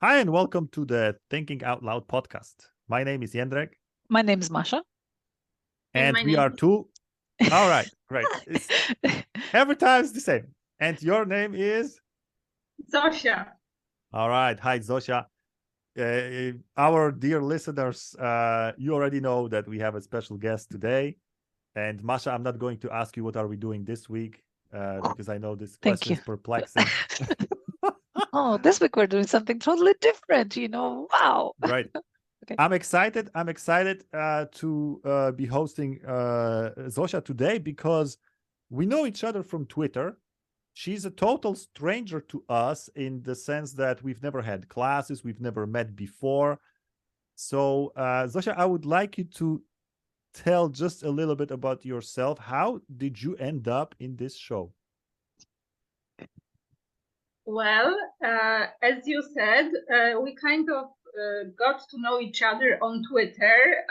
Hi, and welcome to the Thinking Out Loud podcast. My name is Jędrek. My name is Masha. And my we name are two. All right, great. Every time it's the same. And your name is? Zosia. All right. Hi, Zosia. Our dear listeners, you already know that we have a special guest today. And Masha, I'm not going to ask you what are we doing this week, because I know this question is perplexing. Oh, this week we're doing something totally different, Wow. Right. Okay. I'm excited to be hosting Zosia today because we know each other from Twitter. She's a total stranger to us in the sense that we've never had classes, we've never met before. So, Zosia, I would like you to tell just a little bit about yourself. How did you end up in this show? Well, as you said, we kind of got to know each other on Twitter.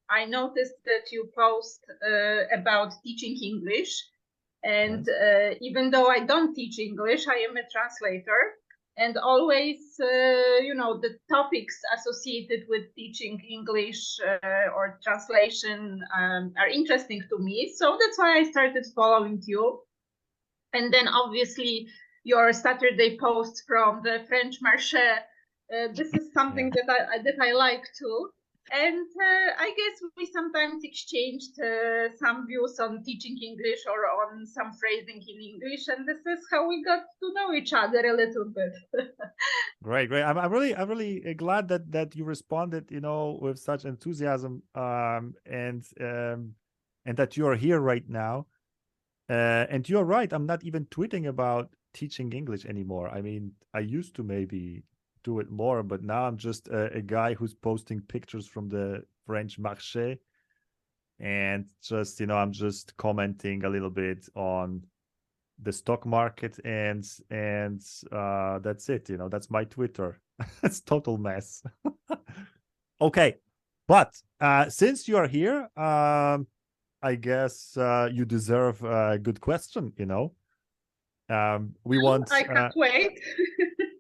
I noticed that you post about teaching English. And even though I don't teach English, I am a translator. And always, the topics associated with teaching English or translation are interesting to me. So that's why I started following you. And then obviously your Saturday posts from the French marché. This is something that I like too. And I guess we sometimes exchanged some views on teaching English or on some phrasing in English, and this is how we got to know each other a little bit. Great. I'm really glad that you responded, with such enthusiasm, and that you are here right now. And you're right. I'm not even tweeting about teaching English anymore. I mean, I used to maybe do it more, but now I'm just a guy who's posting pictures from the French marché, and just I'm just commenting a little bit on the stock market, and that's it. That's my Twitter. It's total mess. Okay, but since you are here, I guess you deserve a good question. We want. I can't wait.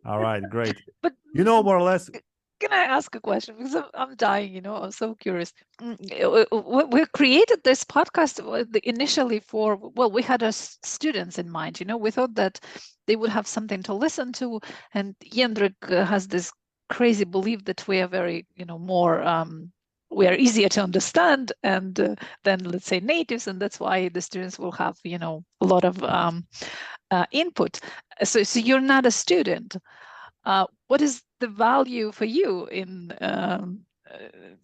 All right, great. But more or less. Can I ask a question? Because I'm dying, I'm so curious. We created this podcast initially we had our students in mind, we thought that they would have something to listen to. And Jędrek has this crazy belief that we are very, more, we are easier to understand and than, let's say, natives. And that's why the students will have, a lot of input. So you're not a student. What is the value for you in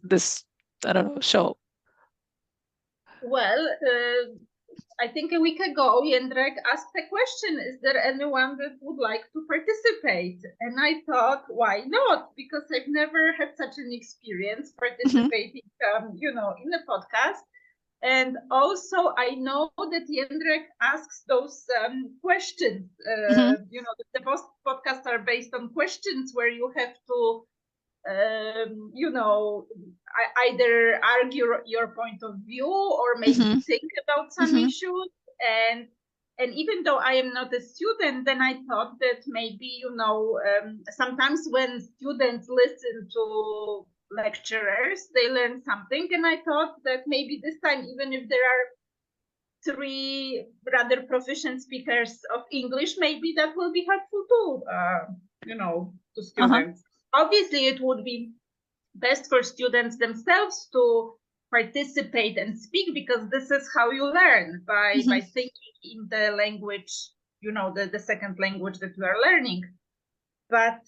this, I don't know, show? Well, I think a week ago, Jędrek asked a question, is there anyone that would like to participate? And I thought, why not? Because I've never had such an experience participating, in a podcast. And also, I know that Jędrek asks those questions. The podcasts are based on questions where you have to, either argue your point of view or maybe think about some issues. And even though I am not a student, then I thought that maybe, sometimes when students listen to lecturers, they learn something. And I thought that maybe this time, even if there are 3 rather proficient speakers of English, maybe that will be helpful too, to students. Obviously, it would be best for students themselves to participate and speak, because this is how you learn, by thinking in the language, the second language that you are learning. But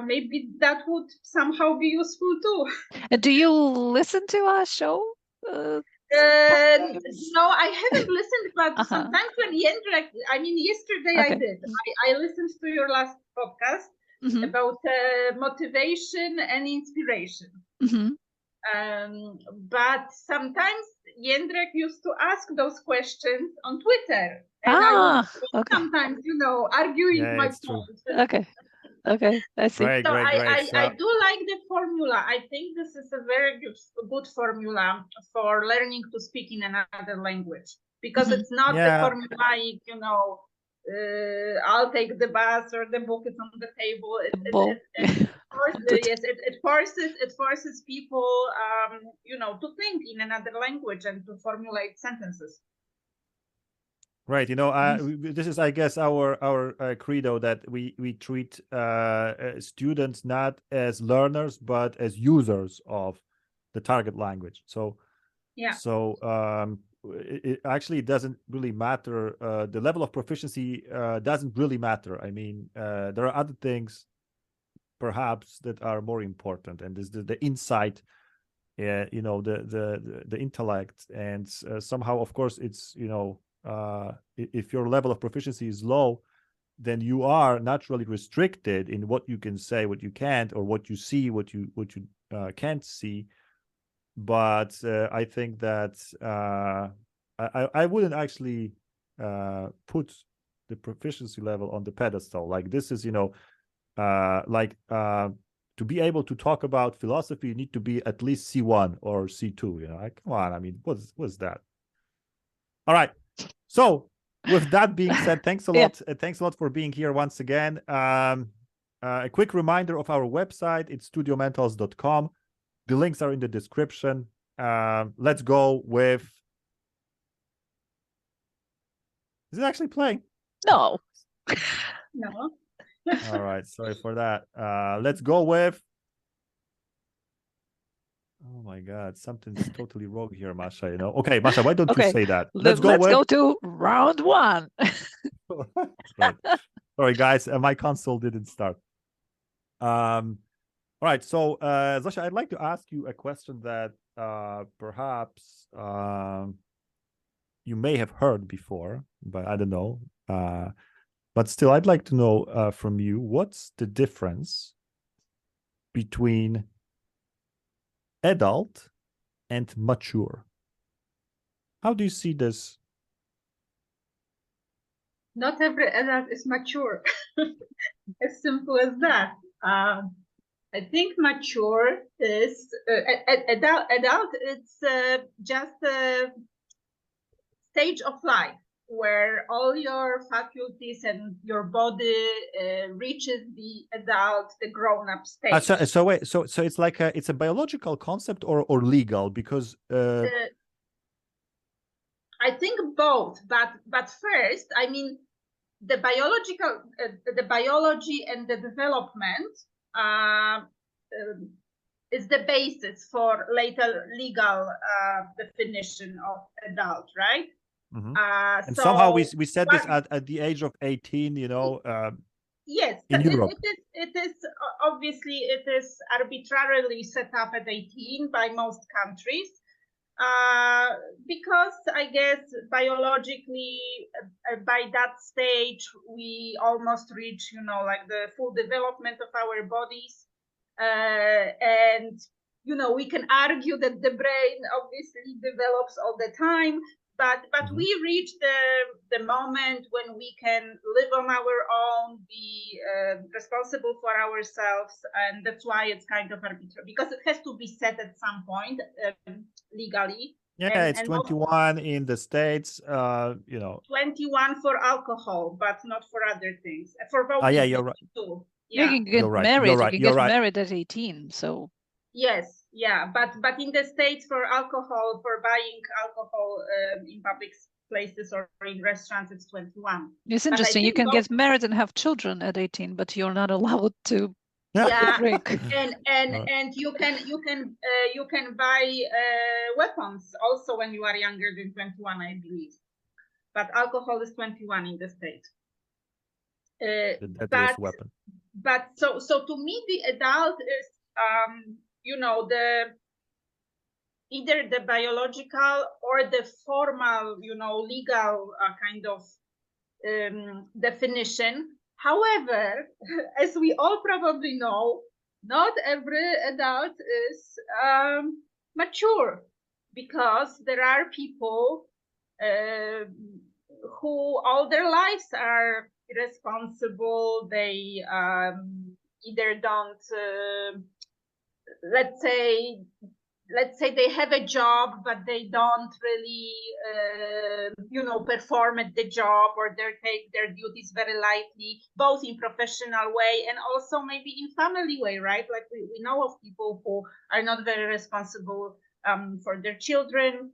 maybe that would somehow be useful too. Do you listen to our show? No, I haven't listened, but sometimes when Jędrek, yesterday I did. I listened to your last podcast about motivation and inspiration. But sometimes Jędrek used to ask those questions on Twitter. And I was sometimes, arguing my point. Okay, I see. Great. I do like the formula. I think this is a very good formula for learning to speak in another language, because it's not the formula, I'll take the bus, or the book is on the table. It forces people, to think in another language and to formulate sentences. Right. This is, I guess, our credo, that we treat students not as learners but as users of the target language. So it actually doesn't really matter. The level of proficiency doesn't really matter. I mean, there are other things perhaps that are more important, and is the insight, the intellect, and somehow, of course, it's if your level of proficiency is low, then you are naturally restricted in what you can say, what you can't, or what you see, what you can't see. But I think that I wouldn't actually put the proficiency level on the pedestal. Like, this is, to be able to talk about philosophy, you need to be at least C1 or C2. Come on. I mean, what's that? All right. So with that being said, thanks a lot. Thanks a lot for being here once again. A quick reminder of our website. It's studiomentals.com. The links are in the description. Let's go with... Is it actually playing? No. No. All right. Sorry for that. Let's go with... Oh my God, something's totally wrong here, Masha. Okay, Masha, why don't you say that? Let's go to round one. Right. Sorry, guys, my console didn't start. All right, so Zosia, I'd like to ask you a question that perhaps you may have heard before, but I don't know. But still, I'd like to know from you, what's the difference between adult and mature? How do you see this? Not every adult is mature. As simple as that. I think mature is adult. It's just a stage of life where all your faculties and your body reaches the adult, the grown-up stage. So wait, so it's like it's a biological concept or legal? Because I think both, but first, I mean, the biological, the biology and the development is the basis for later legal definition of adult, right? Mm-hmm. And so somehow we said this at the age of 18, yes, in Europe. It is obviously, it is arbitrarily set up at 18 by most countries. Because I guess biologically, by that stage, we almost reach, like the full development of our bodies. And, we can argue that the brain obviously develops all the time, but mm-hmm. we reach the moment when we can live on our own, be responsible for ourselves, and that's why it's kind of arbitrary, because it has to be set at some point legally. Yeah, it's 21 in the States, 21 for alcohol, but not for other things. For voting, yeah, you're right. Too. Yeah. You can get married. You can get married at 18. So yes, yeah, but in the States, for alcohol, for buying alcohol in public places or in restaurants, it's 21. It's interesting. You can get married and have children at 18, but you're not allowed to. Drink. And you can buy weapons also when you are younger than 21, I believe. But alcohol is 21 in the States. The deadliest weapon. But so to me, the adult is either the biological or the formal, legal kind of definition. However, as we all probably know, not every adult is mature, because there are people who all their lives are irresponsible. They either don't, let's say, let's say they have a job, but they don't really, perform at the job, or they take their duties very lightly, both in professional way and also maybe in family way, right? Like we know of people who are not very responsible for their children,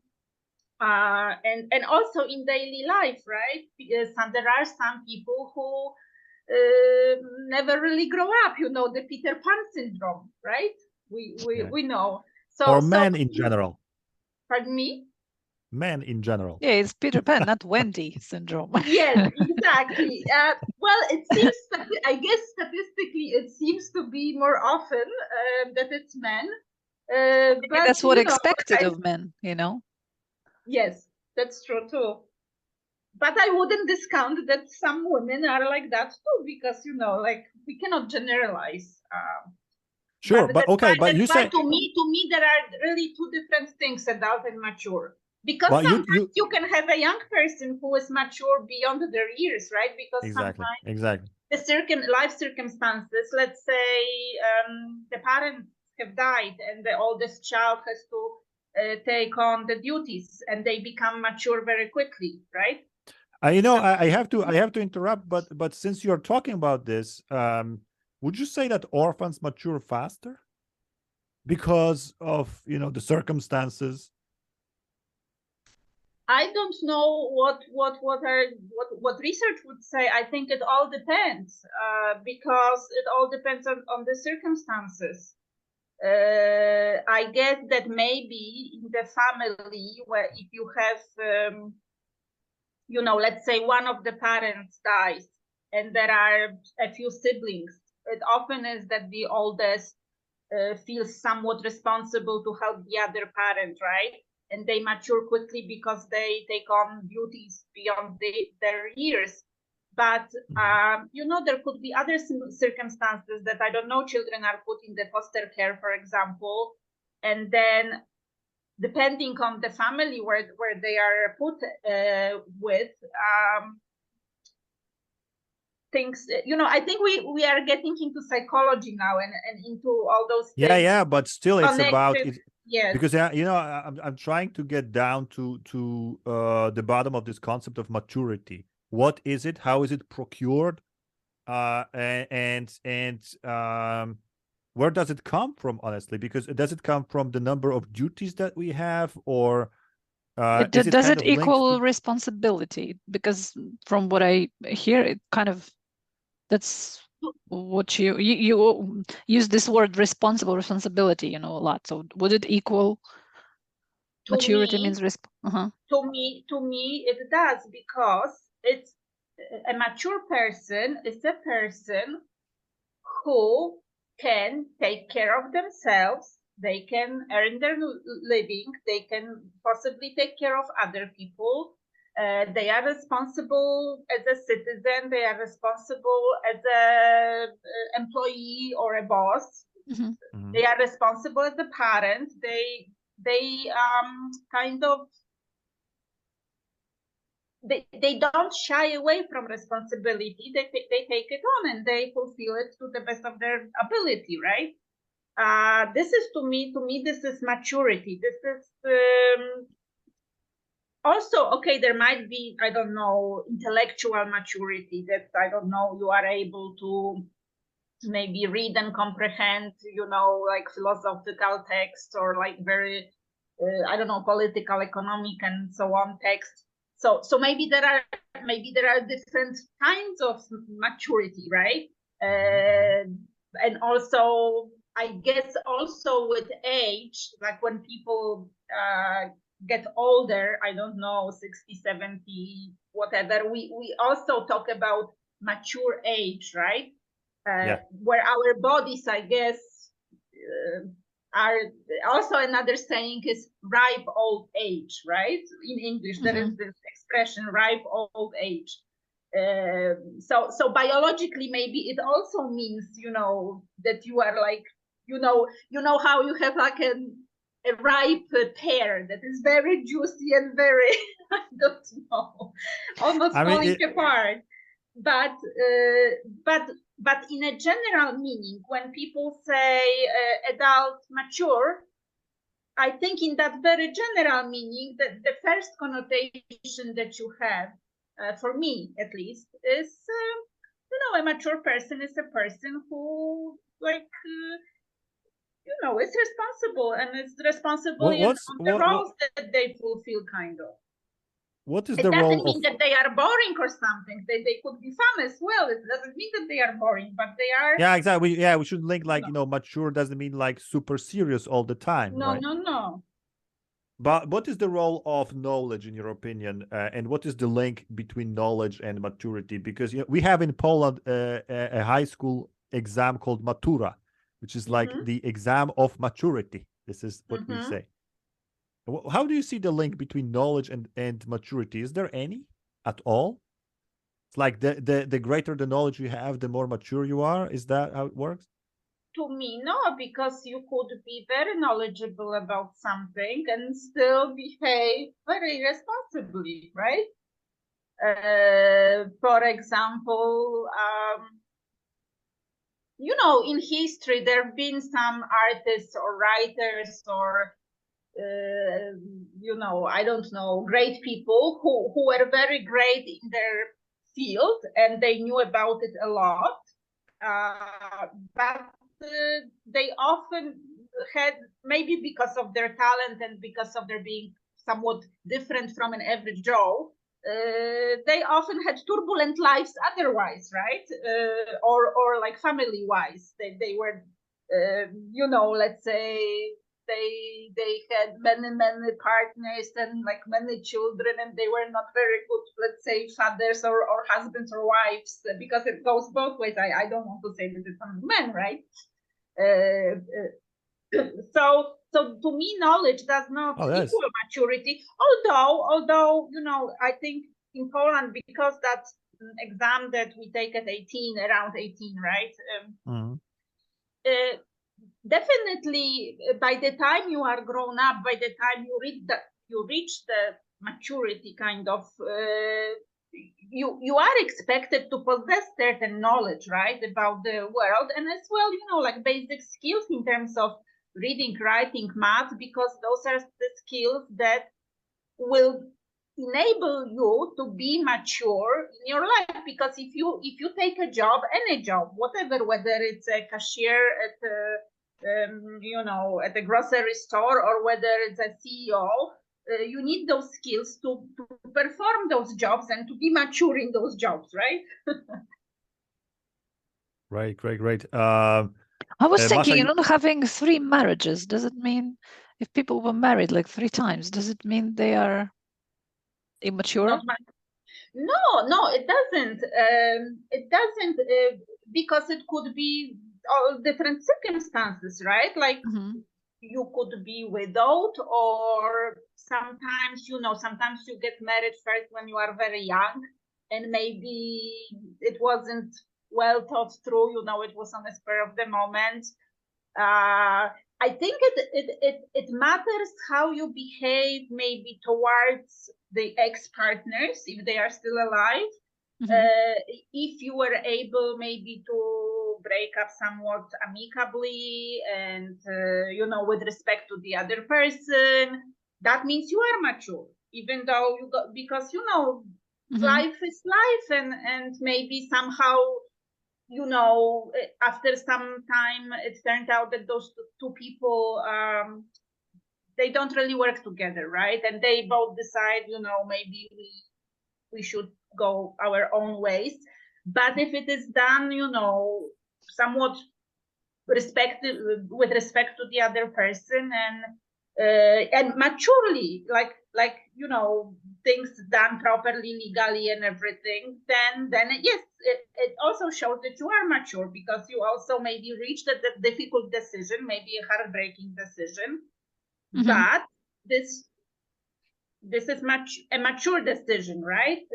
and also in daily life, right? Because there are some people who never really grow up, the Peter Pan syndrome, right? We know. Or men in general. Pardon me? Men in general. Yeah, it's Peter Pan, not Wendy syndrome. Yes, exactly. Well, it seems that, I guess statistically, it seems to be more often that it's men. But that's what expected of men, Yes, that's true too. But I wouldn't discount that some women are like that too, because like we cannot generalize. Sure, but okay, but you say to me there are really two different things: adult and mature. Because sometimes you can have a young person who is mature beyond their years, right? Because sometimes the life circumstances, let's say the parents have died and the oldest child has to take on the duties, and they become mature very quickly, right? I have to interrupt, but since you're talking about this, would you say that orphans mature faster because of the circumstances? I don't know what research would say. I think it all depends, because it all depends on the circumstances. I guess that maybe in the family, where if you have, let's say one of the parents dies and there are a few siblings, it often is that the oldest feels somewhat responsible to help the other parent, right? And they mature quickly because they take on duties beyond their years. But there could be other circumstances that, I don't know, children are put in the foster care, for example, and then depending on the family where they are put with, things, I think we are getting into psychology now and into all those things. Yeah, but still it's about it. Yes. Because I'm trying to get down to the bottom of this concept of maturity. What is it? How is it procured? And where does it come from, honestly? Because does it come from the number of duties that we have, or does it equal responsibility? Because from what I hear, it kind of, that's what you use this word responsibility, a lot. So would it equal maturity? Means To me it does, because it's a mature person is a person who can take care of themselves. They can earn their living. They can possibly take care of other people. They are responsible as a citizen. They are responsible as a employee or a boss. They are responsible as a parent. They kind of, they don't shy away from responsibility. They take it on and they fulfill it to the best of their ability, right? This is to me this is maturity. This is also, okay, there might be, I don't know, intellectual maturity, that, I don't know, you are able to maybe read and comprehend, like philosophical texts, or like very, I don't know, political, economic, and so on texts. So maybe there are different kinds of maturity, right? And also, I guess also with age, like when people get older, I don't know, 60, 70, whatever, we also talk about mature age, right? Where our bodies, I guess, are also, another saying is ripe old age, right? In English, there is this expression, ripe old age. So biologically, maybe it also means, that you are like, how you have like a ripe pear that is very juicy and very, I don't know, almost falling apart. But in a general meaning, when people say adult mature, I think in that very general meaning, that the first connotation that you have, for me at least, is, a mature person is a person who, is responsible and is responsible on the roles that they fulfill, kind of. What is it the role doesn't mean that they are boring or something. They could be fun as well. It doesn't mean that they are boring, but they are. Yeah, exactly. We should link mature doesn't mean like super serious all the time. No, right? no. But what is the role of knowledge in your opinion, and what is the link between knowledge and maturity? Because we have in Poland a high school exam called matura, which is like the exam of maturity. This is what we say. How do you see the link between knowledge and maturity? Is there any at all? It's like the greater the knowledge you have, the more mature you are. Is that how it works? To me, no, because you could be very knowledgeable about something and still behave very responsibly, right? For example, in history, there have been some artists or writers or I don't know, great people who were very great in their field and they knew about it a lot. But they often had, maybe because of their talent and because of their being somewhat different from an average Joe, they often had turbulent lives otherwise, right? Or like family-wise, they were, let's say, they had many partners and like many children, and they were not very good, let's say, fathers or husbands or wives, because it goes both ways. I don't want to say that it's only men, right? So to me, knowledge does not equal maturity. Although I think in Poland, because that exam that we take at 18, around 18, right? Definitely, by the time you are grown up, by the time you reach the maturity kind of, you are expected to possess certain knowledge, right, about the world, and as well, like basic skills in terms of reading, writing, math, because those are the skills that will enable you to be mature in your life. Because if you take a job, any job, whatever, whether it's a cashier at at a grocery store or whether it's a CEO, you need those skills to perform those jobs and to be mature in those jobs, right? Right, great. I was thinking, Masha, having 3 marriages, does it mean if people were married like 3 times, does it mean they are immature? No, it doesn't. It doesn't, because it could be all different circumstances, right? Like you could be widowed, or sometimes, sometimes you get married first when you are very young, and maybe it wasn't well thought through, it was on the spur of the moment. I think it matters how you behave maybe towards the ex-partners, if they are still alive. If you were able maybe to break up somewhat amicably and, with respect to the other person, that means you are mature, even though because, life is life, and maybe somehow, after some time, it turned out that those two people, they don't really work together, right? And they both decide, maybe we should go our own ways. But if it is done, somewhat with respect to the other person, and maturely, like things done properly, legally, and everything, then yes, it also shows that you are mature, because you also maybe reached a difficult decision, maybe a heartbreaking decision, but this is a mature decision, right?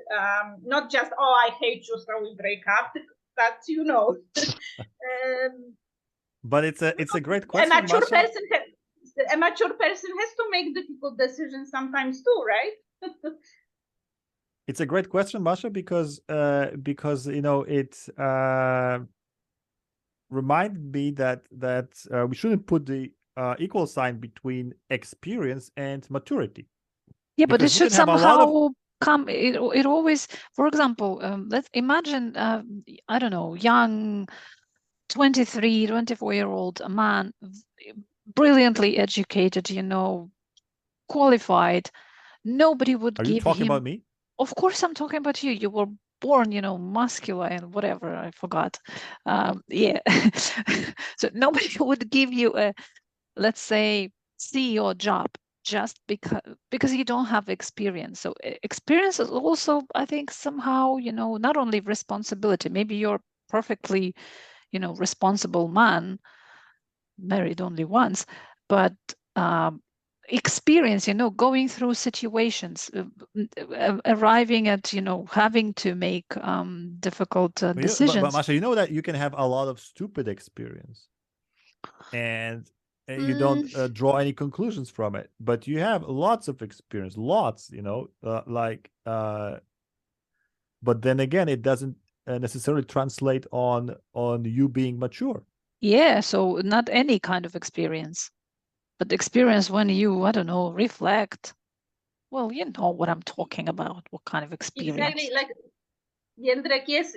Not just, I hate you, so we break up. But but it's a great question. A mature person has to make difficult decisions sometimes too, right? It's a great question, Masha, because it reminded me that we shouldn't put the equal sign between experience and maturity. Yeah, but it Because you should can have a lot of somehow come. It always, for example, let's imagine, I don't know, young 23, 24-year-old man, brilliantly educated, you know, qualified. Nobody would Are you give talking him. about me? Of course, I'm talking about you. You were born, you know, masculine, whatever. I forgot. Yeah. So nobody would give you a, let's say, CEO job just because you don't have experience. So experience is also, I think, somehow, you know, not only responsibility. Maybe you're perfectly, you know, responsible man, married only once, but experience, you know, going through situations, arriving at, you know, having to make difficult decisions. But Masha, you know that you can have a lot of stupid experience, and you don't draw any conclusions from it. But you have lots of experience, lots, you know, but then again, it doesn't necessarily translate on you being mature. Yeah, so not any kind of experience, but experience when you, I don't know, reflect. Well, you know what I'm talking about, what kind of experience. Exactly, like Jędrek, yes,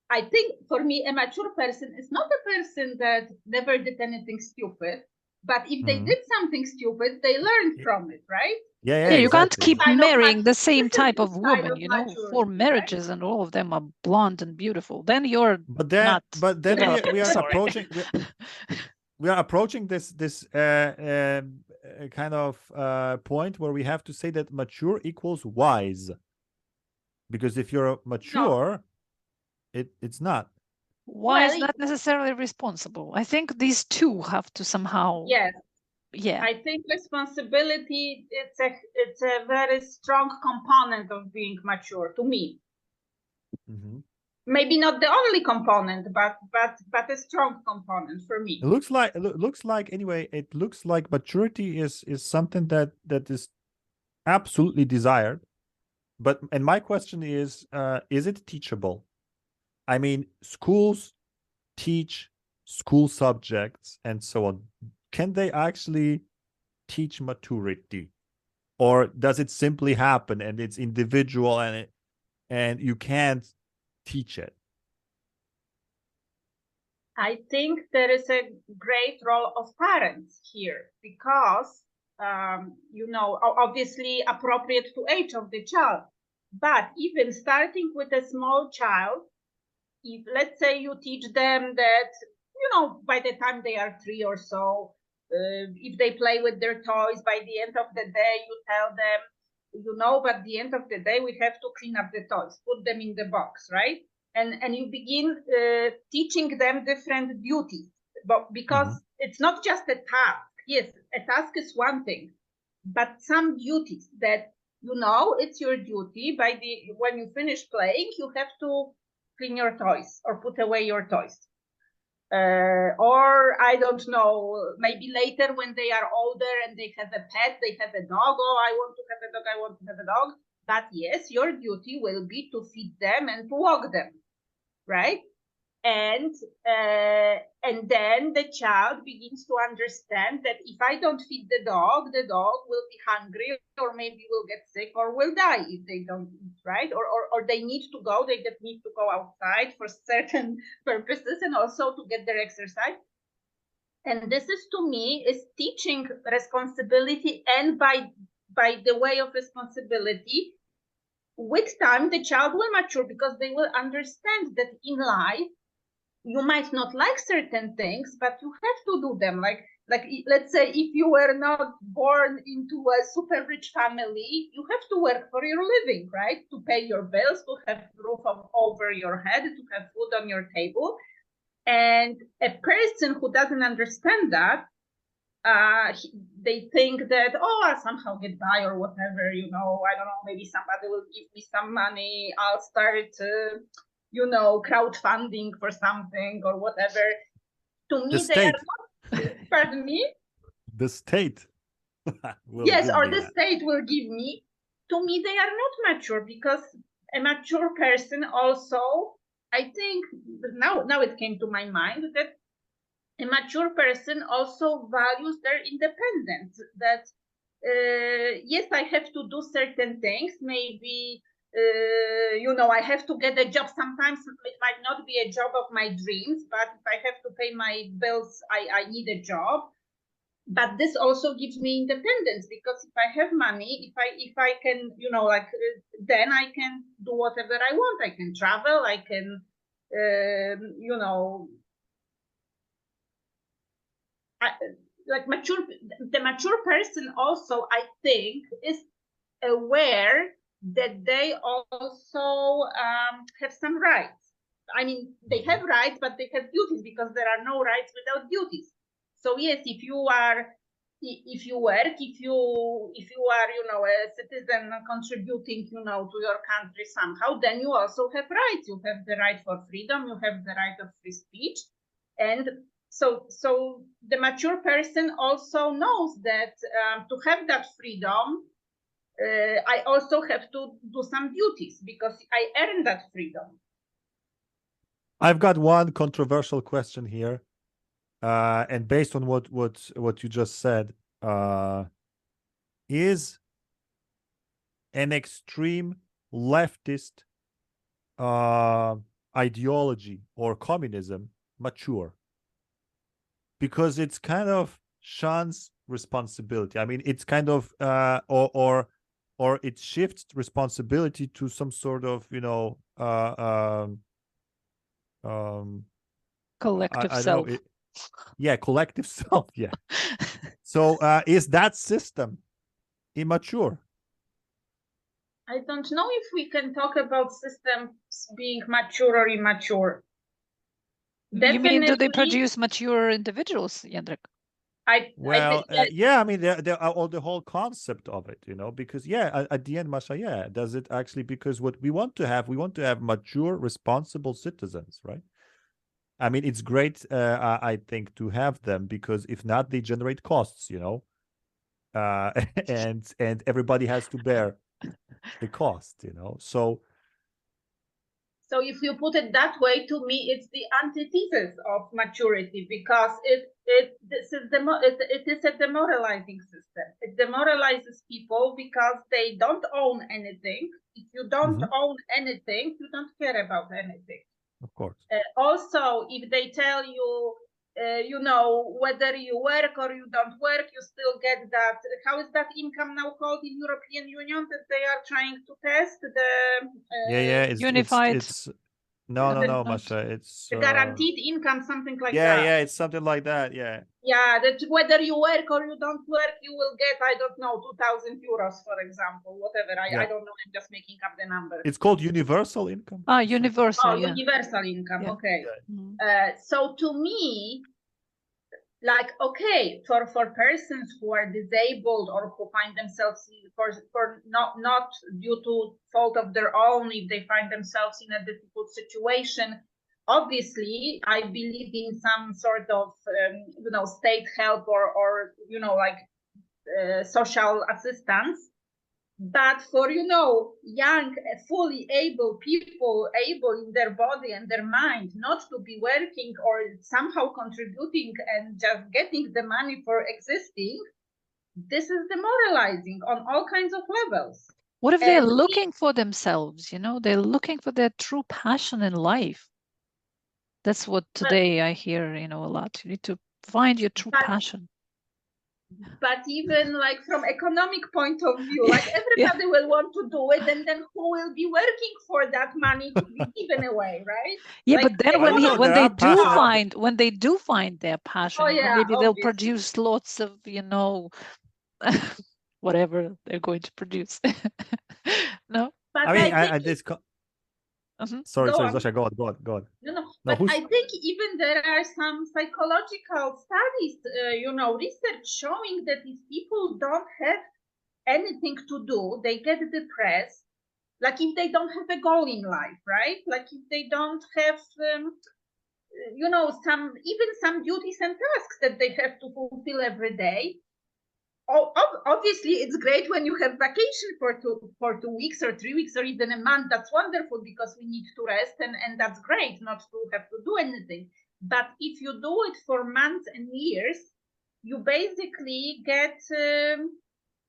I think for me, a mature person is not a person that never did anything stupid, but if they did something stupid, they learned from it, right? Yeah, Yeah, you can't exactly. keep Sign of marrying the maturity. same This is type the of sign woman, of you know, maturity, 4 right? marriages and all of them are blonde and beautiful. Then you're But then, not we are sorry. approaching we are approaching this kind of point where we have to say that mature equals wise, because if you're mature, it's not. Why is Well, not necessarily responsible? I think these two have to somehow. yes, Yeah. I think responsibility, it's a very strong component of being mature to me. Maybe not the only component, but a strong component for me. It looks like anyway. It looks like maturity is something that is absolutely desired. And my question is it teachable? I mean, schools teach school subjects and so on. Can they actually teach maturity, or does it simply happen and it's individual and you can't teach it? I think there is a great role of parents here because, you know, obviously appropriate to age of the child. But even starting with a small child, if let's say you teach them that, you know, by the time they are 3 or so, if they play with their toys, by the end of the day, you tell them, you know, but at the end of the day, we have to clean up the toys, put them in the box, right? And you begin teaching them different duties, but because it's not just a task. Yes, a task is one thing, but some duties that, you know, it's your duty when you finish playing, you have to clean your toys or put away your toys. Or I don't know, maybe later when they are older and they have a pet, they have a dog. Oh, I want to have a dog, I want to have a dog. But yes, your duty will be to feed them and to walk them, right? And then the child begins to understand that if I don't feed the dog will be hungry, or maybe will get sick, or will die if they don't eat, right? Or they need to go, they need to go outside for certain purposes and also to get their exercise. And this is, to me, is teaching responsibility, and by the way of responsibility, with time the child will mature because they will understand that in life you might not like certain things, but you have to do them. Like let's say if you were not born into a super rich family, you have to work for your living, right? To pay your bills, to have roof over your head, to have food on your table. And a person who doesn't understand that, they think that, oh, I'll somehow get by or whatever, you know, I don't know, maybe somebody will give me some money, I'll start you know, crowdfunding for something or whatever. To me, they are not, pardon me? The state. Yes, or the state will give me. To me, they are not mature, because a mature person also, I think, now it came to my mind that a mature person also values their independence. That yes, I have to do certain things. Maybe I have to get a job. Sometimes it might not be a job of my dreams, but if I have to pay my bills, I need a job. But this also gives me independence, because if I have money, if I can, then I can do whatever I want. I can travel. I can, the mature person also, I think, is aware that they also have some rights. I mean, they have rights, but they have duties, because there are no rights without duties. So yes, if you work, if you are, a citizen contributing, to your country somehow, then you also have rights. You have the right for freedom. You have the right of free speech, and so the mature person also knows that to have that freedom, I also have to do some duties, because I earned that freedom. I've got one controversial question here, and based on what you just said, is an extreme leftist ideology or communism mature? Because it's kind of shuns responsibility. I mean, it's kind of or it shifts responsibility to some sort of Collective I self. don't know, collective self. Yeah. So is that system immature? I don't know if we can talk about systems being mature or immature. You mean, do they produce mature individuals, Jędrek? I mean, the whole concept of it, because at the end, Masha, does it actually, because what we want to have mature, responsible citizens, right? I mean, it's great, I think, to have them, because if not, they generate costs, and everybody has to bear the cost, So if you put it that way, to me, it's the antithesis of maturity, because it is a demoralizing system. It demoralizes people because they don't own anything. If you don't own anything, you don't care about anything. Of course. Also, if they tell you, whether you work or you don't work, you still get that. How is that income now called in European Union that they are trying to test? It's unified. No, Masha. It's the guaranteed income, something like that. Yeah, it's something like that. Yeah. Yeah, that whether you work or you don't work, you will get, I don't know, 2,000 euros, for example, whatever. I don't know. I'm just making up the number. It's called universal income. Universal. Universal income. Okay. So to me, okay, for persons who are disabled or who find themselves for not due to fault of their own, if they find themselves in a difficult situation, obviously I believe in some sort of state help or social assistance. But for young, fully able people, able in their body and their mind, not to be working or somehow contributing and just getting the money for existing, this is demoralizing on all kinds of levels. What if they're looking for themselves? They're looking for their true passion in life. That's what today I hear, a lot. You need to find your true passion. But even from economic point of view, everybody will want to do it, and then who will be working for that money to be given away, right? Yeah, but then when they do find their passion, maybe they'll produce lots of whatever they're going to produce. No, but I think Sorry, Zosia, go on. No, but I think even there are some psychological studies, research showing that if people don't have anything to do, they get depressed. If they don't have a goal in life, right? If they don't have, some duties and tasks that they have to fulfill every day. Obviously, it's great when you have vacation for 2 weeks or 3 weeks or even a month. That's wonderful, because we need to rest, and that's great not to have to do anything. But if you do it for months and years, you basically get,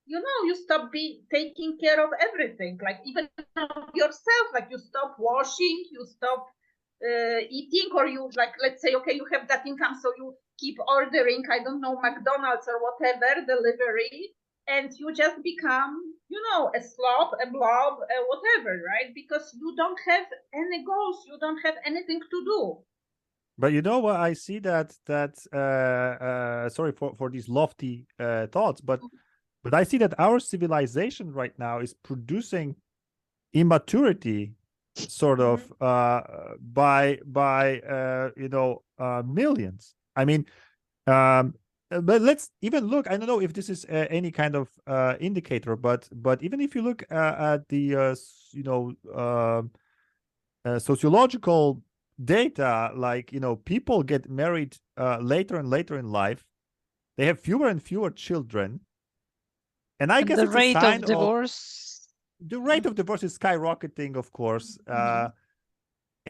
you stop taking care of everything, like even of yourself, like you stop washing, you stop eating, or you, like, let's say, okay, you have that income, so you keep ordering, I don't know, McDonald's or whatever, delivery, and you just become, a slob, a blob, whatever, right? Because you don't have any goals, you don't have anything to do. But you know what, I see that sorry for these lofty thoughts, but I see that our civilization right now is producing immaturity, sort of, by millions. I mean, but let's even look. I don't know if this is any kind of indicator, but even if you look at the sociological data, like, people get married later and later in life. They have fewer and fewer children, and I guess the it's a rate sign of divorce. the rate of divorce is skyrocketing, of course.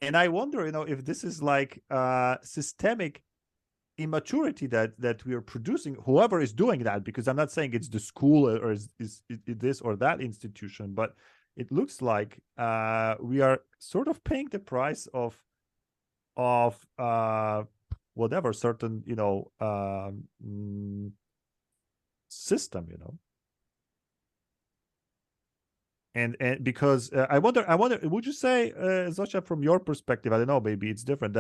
And I wonder, if this is like systemic immaturity that we are producing, whoever is doing that, because I'm not saying it's the school or is this or that institution, but it looks like we are sort of paying the price of whatever certain system, and because I wonder, would you say, Zosia, from your perspective, I don't know, maybe it's different,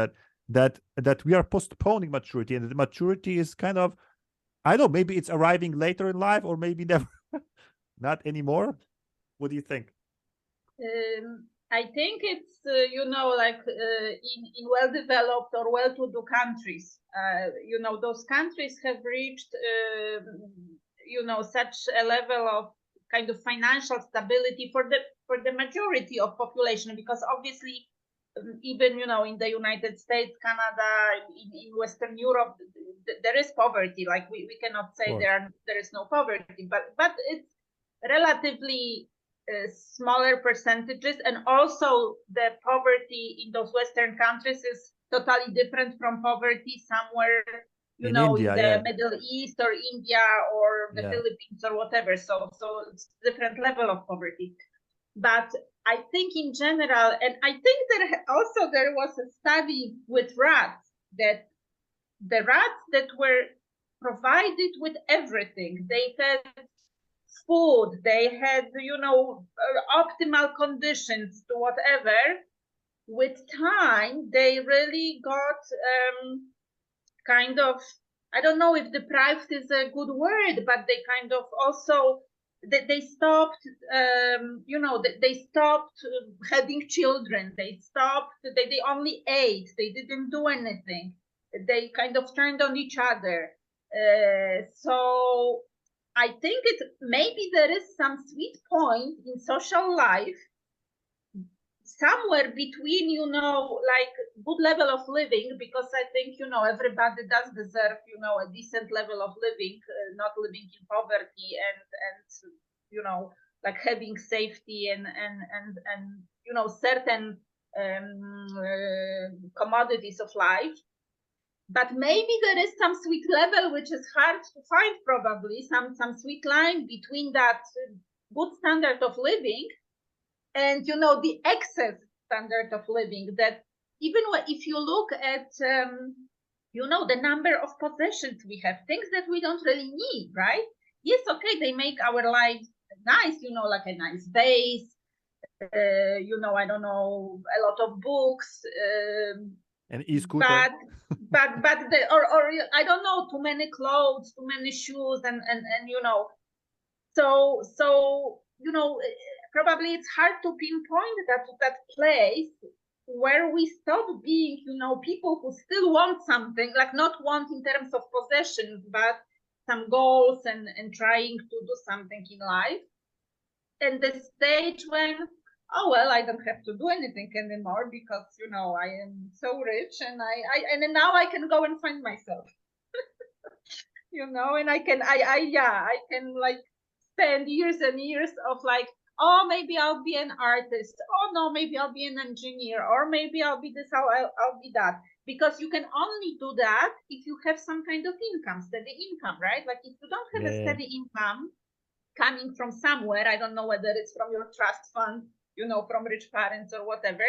that we are postponing maturity, and the maturity is kind of, I don't know, maybe it's arriving later in life, or maybe never, not anymore. What do you think? I think it's, like in well-developed or well-to-do countries, those countries have reached, such a level of kind of financial stability for the majority of population, because obviously, even, in the United States, Canada, in Western Europe, there is poverty. Like we cannot say there is no poverty, but it's relatively smaller percentages, and also the poverty in those Western countries is totally different from poverty somewhere, in India, the Middle East or India or the Philippines or whatever. So it's different level of poverty. But I think in general, and I think there was a study with rats, that the rats that were provided with everything, they had food, they had, optimal conditions to whatever, with time, they really got kind of, I don't know if deprived is a good word, but they kind of also, they stopped, they stopped having children. They stopped, they only ate, they didn't do anything. They kind of turned on each other. So I think maybe there is some sweet point in social life, somewhere between, like good level of living, because I think, everybody does deserve, a decent level of living, not living in poverty, and like having safety and certain commodities of life. But maybe there is some sweet level which is hard to find, probably some sweet line between that good standard of living and the excess standard of living, that even if you look at the number of possessions we have, things that we don't really need, right? Yes, okay, they make our lives nice, like a nice base, I don't know, a lot of books, an e-scooter, but or I don't know, too many clothes, too many shoes, and so probably it's hard to pinpoint that place where we stop being, people who still want something, like not want in terms of possessions, but some goals and trying to do something in life. And the stage when, oh well, I don't have to do anything anymore because I am so rich, and and now I can go and find myself. And I can like spend years and years of like oh, maybe I'll be an artist. Oh no, maybe I'll be an engineer, or maybe I'll be this, I'll be that. Because you can only do that if you have some kind of income, steady income, right? Like if you don't have a steady income coming from somewhere, I don't know whether it's from your trust fund, you know, from rich parents or whatever.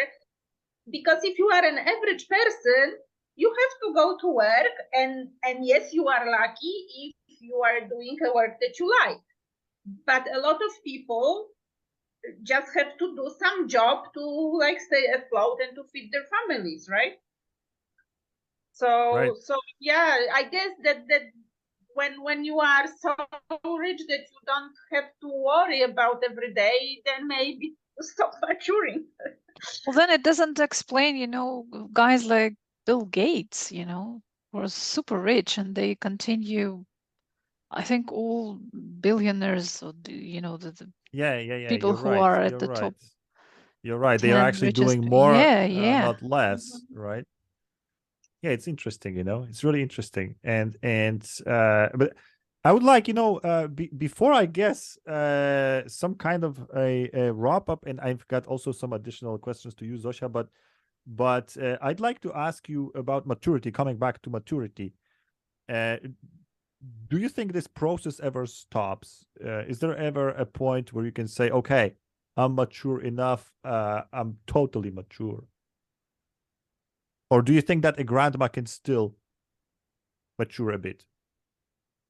Because if you are an average person, you have to go to work, and yes, you are lucky if you are doing a work that you like. But a lot of people just have to do some job to like stay afloat and to feed their families, right? So yeah, I guess that when you are so rich that you don't have to worry about every day, then maybe stop maturing. Well, then it doesn't explain, you know, guys like Bill Gates, you know, who are super rich and they continue. I think all billionaires, or you know, the people who are at the top. You're right. They are actually doing more, not less, right? Yeah, it's interesting, you know. It's really interesting, and but I would like, you know, before I guess some kind of a wrap up, and I've got also some additional questions to you, Zosia, but I'd like to ask you about maturity. Coming back to maturity, do you think this process ever stops? Is there ever a point where you can say, okay, I'm mature enough, I'm totally mature? Or do you think that a grandma can still mature a bit?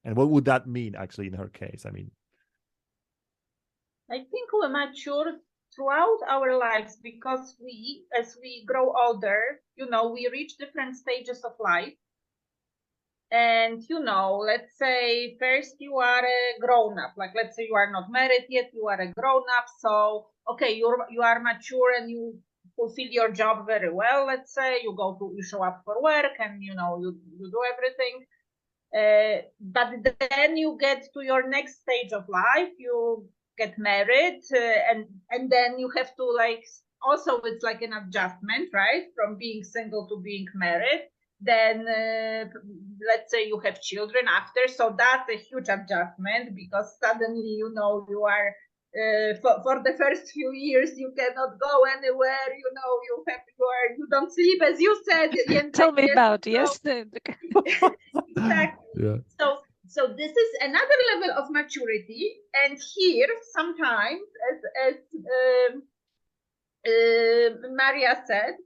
And what would that mean actually in her case? I mean, I think we mature throughout our lives because as we grow older, you know, we reach different stages of life. And, you know, let's say first you are a grown up, like let's say you are not married yet, you are a grown up. So, okay, you are mature and you fulfill your job very well. Let's say you show up for work and, you know, you do everything. But then you get to your next stage of life, you get married, and then you have to like, also it's like an adjustment, right? From being single to being married. Then let's say you have children after, so that's a huge adjustment because suddenly, you know, you are for the first few years you cannot go anywhere, you know, you don't sleep, as you said. Tell me about exactly. Yeah. So this is another level of maturity, and here sometimes, as Maria said,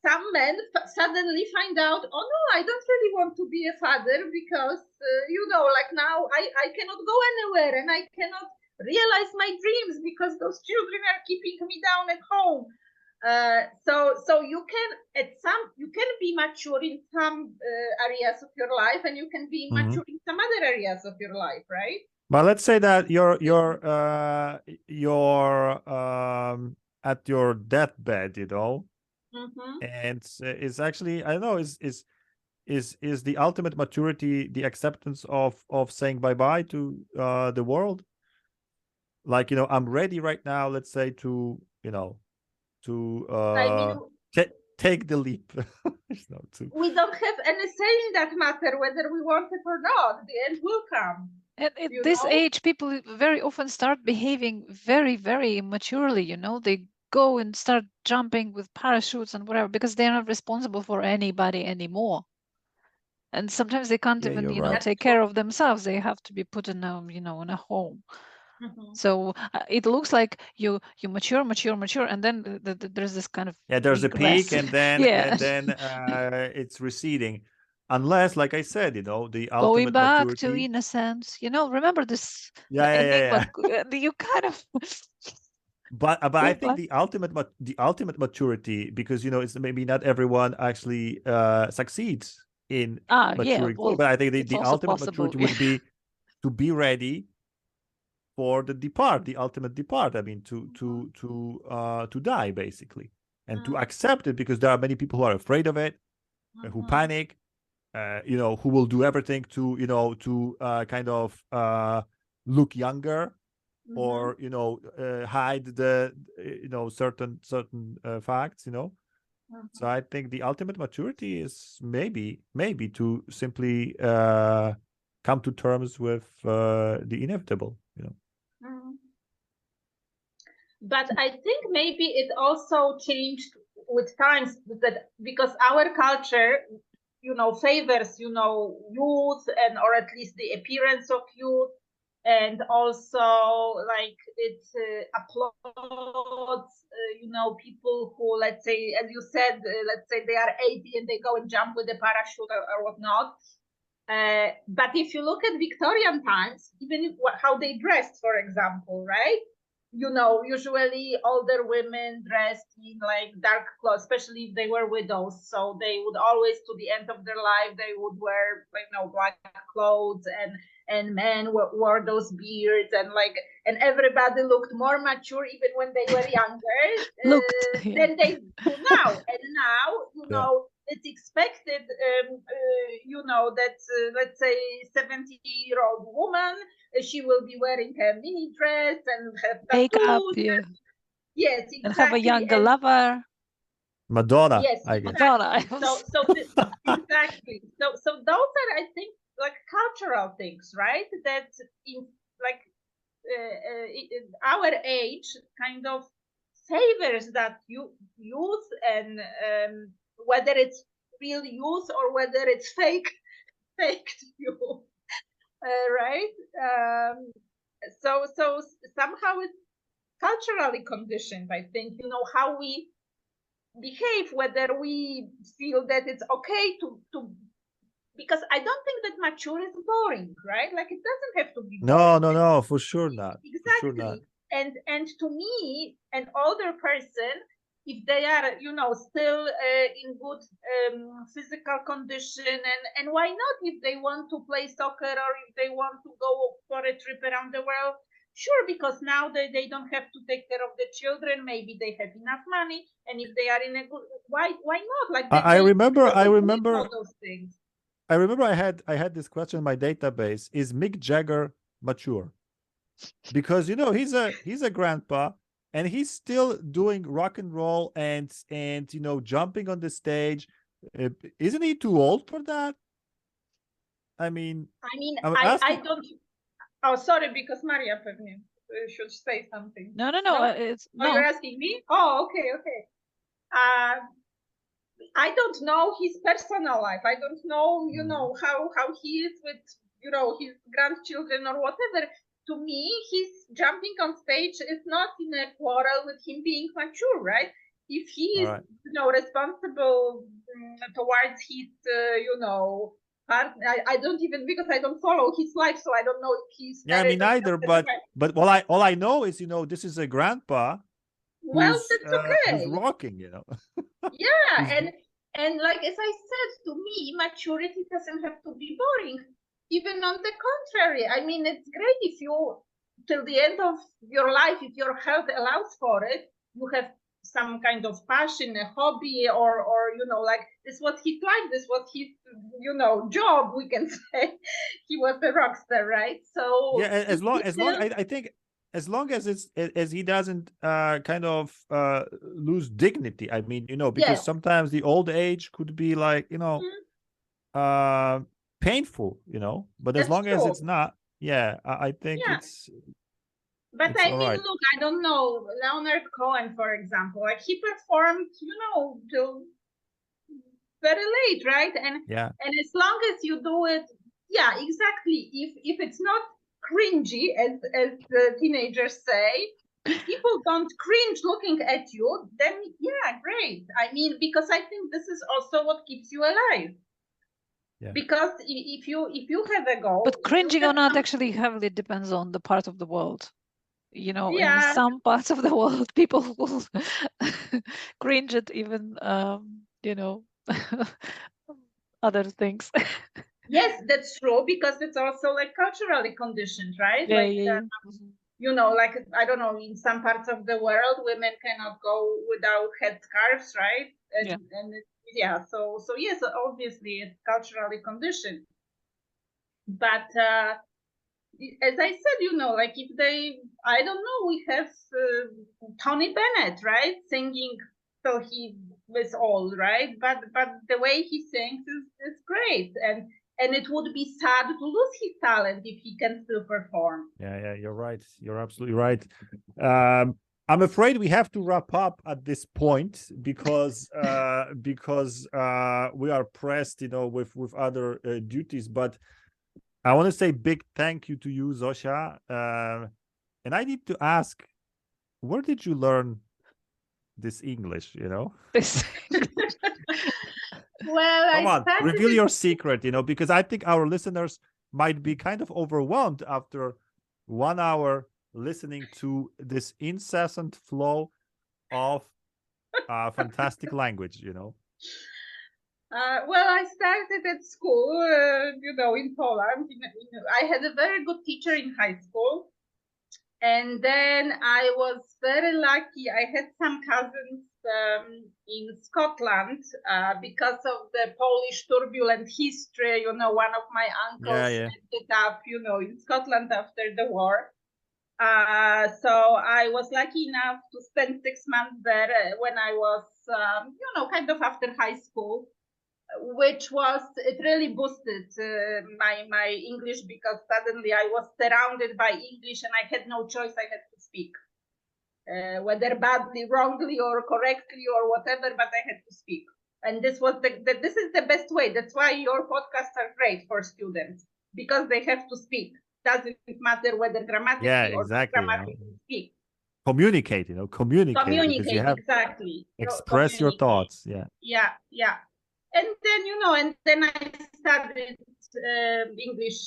some men suddenly find out, oh no, I don't really want to be a father because, you know, like now I cannot go anywhere and I cannot realize my dreams because those children are keeping me down at home. So you can be mature in some areas of your life, and you can be mature in some other areas of your life, right? But let's say that you're at your deathbed, you know, and it's actually, I don't know, is the ultimate maturity the acceptance of saying bye-bye to the world? Like, you know, I'm ready right now, let's say, to, you know, to I mean, take the leap. We don't have any say in that matter, whether we want it or not. The end will come. At this age, people very often start behaving very, very immaturely, you know. They go and start jumping with parachutes and whatever because they're not responsible for anybody anymore. And sometimes they can't even, you know, take care of themselves. They have to be put in a, you know, in a home. So it looks like you mature, and then there's this kind of there's a peak, and then it's receding, unless, like I said, you know, the ultimate going back maturity, to innocence. You know, remember this? Yeah. You kind of. But I think the ultimate maturity, because, you know, it's maybe not everyone actually succeeds in maturing, but I think the ultimate maturity would be to be ready for the ultimate depart. I mean, to die, basically, and to accept it, because there are many people who are afraid of it, who panic, you know, who will do everything to, you know, to kind of look younger, or, you know, hide the, you know, certain facts, you know. So I think the ultimate maturity is maybe to simply come to terms with the inevitable, you know. But I think maybe it also changed with times, that because our culture, favors, youth, and or at least the appearance of youth, and also like it applauds, people who, let's say, as you said, let's say they are 80 and they go and jump with a parachute or whatnot. But if you look at Victorian times, even if, how they dressed, for example, right? Usually older women dressed in like dark clothes, especially if they were widows. So they would always, to the end of their life, they would wear black clothes, and men wore those beards, and everybody looked more mature even when they were younger than they do now. And now, it's expected, that let's say 70-year-old woman, she will be wearing her mini dress and have makeup, tattoos. Yes, exactly. And have a younger lover. Madonna, yes, I guess. Madonna. Exactly. So those are, I think, like cultural things, right? That in like our age kind of favors that youth, and whether it's real youth or whether it's fake youth, right? So somehow it's culturally conditioned, I think, how we behave, whether we feel that it's okay to because I don't think that mature is boring, right? Like, it doesn't have to be boring. No, for sure not. Exactly. For sure not. And to me, an older person, if they are, still in good physical condition, and why not, if they want to play soccer or if they want to go for a trip around the world, sure, because now they don't have to take care of the children. Maybe they have enough money, and if they are in a good, why not? Like, I remember all those things. I remember I had this question in my database: is Mick Jagger mature? Because he's a grandpa, and he's still doing rock and roll and jumping on the stage. Isn't he too old for that? I mean, I don't. Oh, sorry, because Maria should say something. No. It's no. You're asking me? Oh, okay. I don't know his personal life. I don't know, how he is with, his grandchildren or whatever. To me, his jumping on stage is not in a quarrel with him being mature, right? If he is, responsible towards his, part, I don't even, because I don't follow his life, so I don't know if he's. Yeah, me neither. But all I know is, this is a grandpa. Well, that's okay. Who's rocking, Yeah, and like, as I said, to me, maturity doesn't have to be boring. Even on the contrary, I mean, it's great if you, till the end of your life, if your health allows for it, you have some kind of passion, a hobby, or like, this was his life, this was his, job, we can say. He was a rock star, right? So yeah, as long I think, as long as he doesn't kind of lose dignity. I mean, because sometimes the old age could be like, painful, but as long as it's not, I think it's. But I mean, look, I don't know, Leonard Cohen, for example, like, he performed, till very late, right? And as long as you do it, exactly. If it's not cringy, as the teenagers say, if people don't cringe looking at you, then great. I mean, because I think this is also what keeps you alive. Yeah. Because if you have a goal, but cringing or not actually heavily depends on the part of the world. In some parts of the world, people will cringe at even other things. Yes, that's true, because it's also like culturally conditioned, right? Like, I don't know, in some parts of the world, women cannot go without headscarves, right? And so yes, obviously it's culturally conditioned. But as I said, like, if I don't know, we have Tony Bennett, right, singing till he was old, right? But the way he sings is great, and it would be sad to lose his talent if he can still perform. Yeah, you're right. You're absolutely right. I'm afraid we have to wrap up at this point because we are pressed, with other duties. But I want to say big thank you to you, Zosia. And I need to ask, where did you learn this English? This- Well, Come I on, started reveal it- your secret, because I think our listeners might be kind of overwhelmed after 1 hour listening to this incessant flow of fantastic language. Well, I started at school, in Poland. I had a very good teacher in high school. And then I was very lucky. I had some cousins in Scotland because of the Polish turbulent history. One of my uncles ended up, in Scotland after the war. So I was lucky enough to spend 6 months there when I was, kind of after high school, which it really boosted my English, because suddenly I was surrounded by English and I had no choice. I had to speak, whether badly, wrongly, or correctly, or whatever, but I had to speak. And this is the best way. That's why your podcasts are great for students, because they have to speak. Doesn't matter whether grammatically or grammatically speak. Communicate, Communicate, because you have exactly. express your thoughts. Yeah. And then I studied English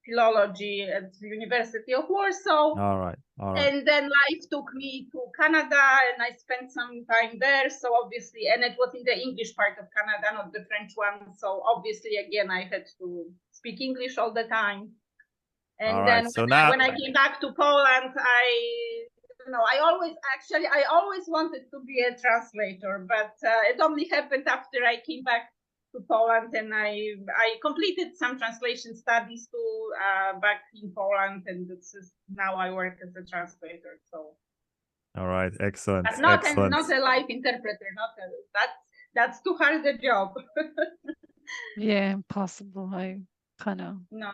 philology at the University of Warsaw. All right. And then life took me to Canada, and I spent some time there. So obviously, and it was in the English part of Canada, not the French one. So obviously, again, I had to speak English all the time. And then when I came back to Poland, I always wanted to be a translator, but it only happened after I came back to Poland, and I completed some translation studies too back in Poland, and now I work as a translator. So. All right, excellent. But not excellent. a live interpreter. That's too hard a job. Yeah, impossible. I kind of. No.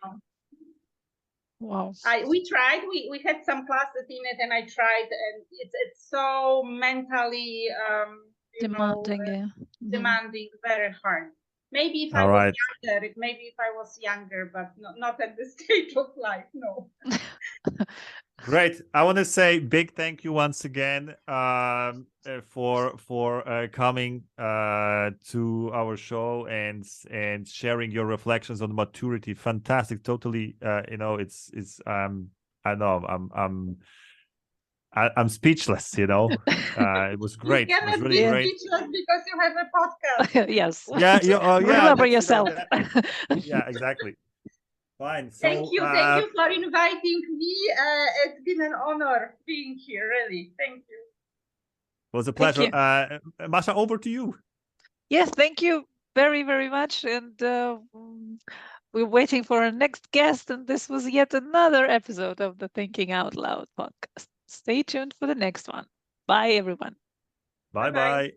Wow. We tried. We had some classes in it, and I tried, and it's so mentally demanding. Demanding, very hard. Maybe if I was younger, but not at this stage of life. No. Great. I want to say big thank you once again for coming to our show and sharing your reflections on maturity. Fantastic. Totally. It's I know I'm speechless. It was great. You it was cannot really be great. speechless because you have a podcast. Yes. Yeah. Remember yourself. Yeah. Exactly. Fine. So, thank you for inviting me. It's been an honor being here, really. Thank you. It was a pleasure. Masha, over to you. Yes, thank you very, very much. And we're waiting for our next guest. And this was yet another episode of the Thinking Out Loud podcast. Stay tuned for the next one. Bye, everyone. Bye-bye.